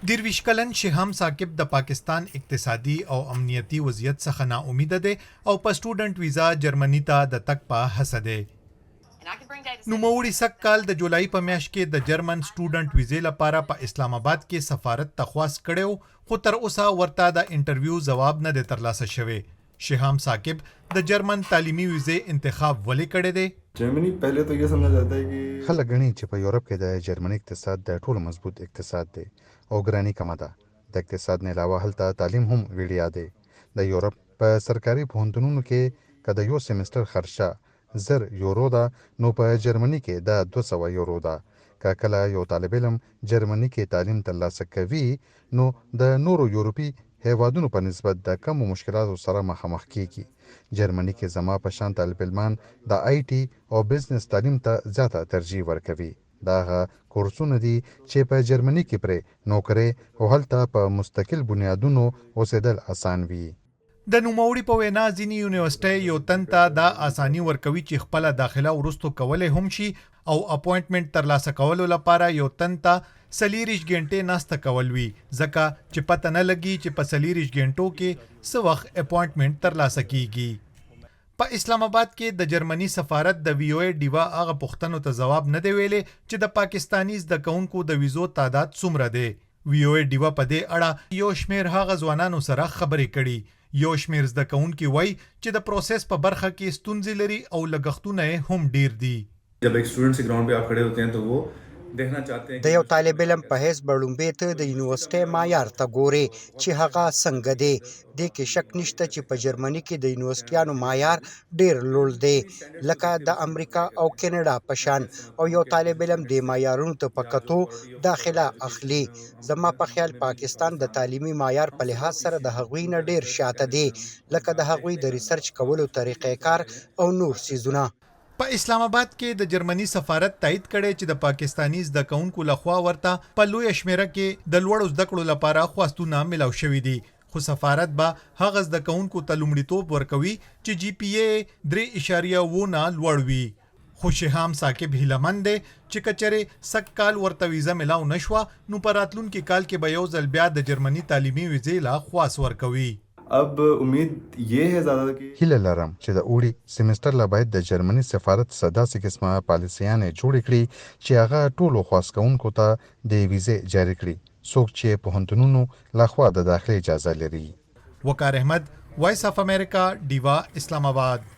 درویش کلن شهام ثاقب د پاکستان اقتصادي او امنیتي وضعیت څخه نا امیده دی او په سټوډنټ ویزا جرمني ته د تګ په هڅه دی. نوموړي سږ کال د جولای په میاشت کې د جرمن سټوډنټ ویزې لپاره په اسلام آباد کې سفارت ته خواست کړی خو تر اوسه ورته د انټرویو ځواب نه دی ترلاسه شوی. شهام ثاقب د جرمن تعلیمي ویزې انتخاب ولې کړی دی؟ جرمنی پہلے تو یہ سمجھا جاتا ہے کہ خلک غني چې په یورپ کې د جرمني اقتصاد د ټولو مضبوط اقتصاد دی او ګراني کمه ده. د اقتصاد نه علاوه هلته تعلیم هم ویډیا دی. د یورپ په سرکاري پوهنتونونو کې که د یو سیمستر خرچه 1000 یورو ده نو په جرمني کې د 200 یورو ده. که کله یو طالب علم جرمني کې تعلیم ترلاسه کوي نو د نورو یورپي هیوادونو په نسبت د کمو مشکلاتو سره مخامخ کیږي. جرمني کې زما په شان طالب علمان د آی ټي او بزنس تعلیم ته زیاته ترجیح ورکوي. دا هغه کورسونه دي چې په جرمني کې پرې نوکري او هلته په مستقل بنیادونو اوسېدل اسان وي. د نوموړي په وینا ځینې یونیورسټۍ یو تن ته دا اساني ورکوي چې خپله داخله وروستو کولی هم شي او اپوینټمنټ ترلاسه کولو لپاره یو تن ته 40 غنټې ناسته کول وي ځکه چې پته نه لګي چې په 40 غنټو کې څه وخت اپوینټمنټ ترلاسه کیږي. په اسلام آباد کې د جرمني سفارت د وی او ای ډیوا هغه پوښتنو ته ځواب نه دی ویلی چې د پاکستاني زده کوونکو د ویزو تعداد څومره دی. وی او ای ډیوا په دې اړه یو شمیر هغه ځوانانو سره خبرې کړي. یو شمیر زده کوونکي وایي چې د پروسس په برخه کې ستونزې لري او لګښتونه یې هم ډیر دي. جب ایک اسٹوڈنٹ سے گراؤنڈ پہ آپ کھڑے ہوتے ہیں تو وہ دیکھنا چاہتے ہیں د یو طالب علم په حیث به لومبې ته د یونیورسټۍ معیار ته ګورې چې هغه څنګه دی. دې کې شک نشته چې په جرمني کې د یونیورسټیانو معیار ډیر لوړ دی لکه د امریکا او کینیډا په شان او یو طالب علم د معیارونو ته په کتو داخله اخلي. زما په خیال پاکستان د تعلیمي معیار په لحاظ سره د هغوی نه ډیر شاته دی لکه د هغوی د ریسرچ کولو طریقې کار او نور څیزونه. په اسلام آباد کې د جرمني سفارت تایید کړی چې د پاکستاني زده کوونکو لخوا ورته په لویه شمیره کې د لوړو زده کړو لپاره خواستونه ملاو شوي دي خو سفارت به هغه زده کوونکو ته لومړیتوب ورکوي چې جی پی ای 3.9 نه لوړ وي. خو شهام ثاقب هیلهمند دی چې کچرې سږ کال ورته ویزه ملاو نشوه نو په راتلونکي کال کې به یو ځل بیا د جرمني تعلیمي ویزې لا خواست ورکوي. اب امید یہ ہے زیادہ کہ هیله لرم چې د اوړي سیمستر لا باید د جرمني سفارت څخه داسې قسمه پالیسیانې جوړې کړي چې هغه ټولو خواست کوونکو ته د ویزې جاري کړي څوک چې پوهنتونونو لخوا د داخلي اجازه لري. وقار احمد، وایس اف امریکا، ډیوا، اسلام آباد.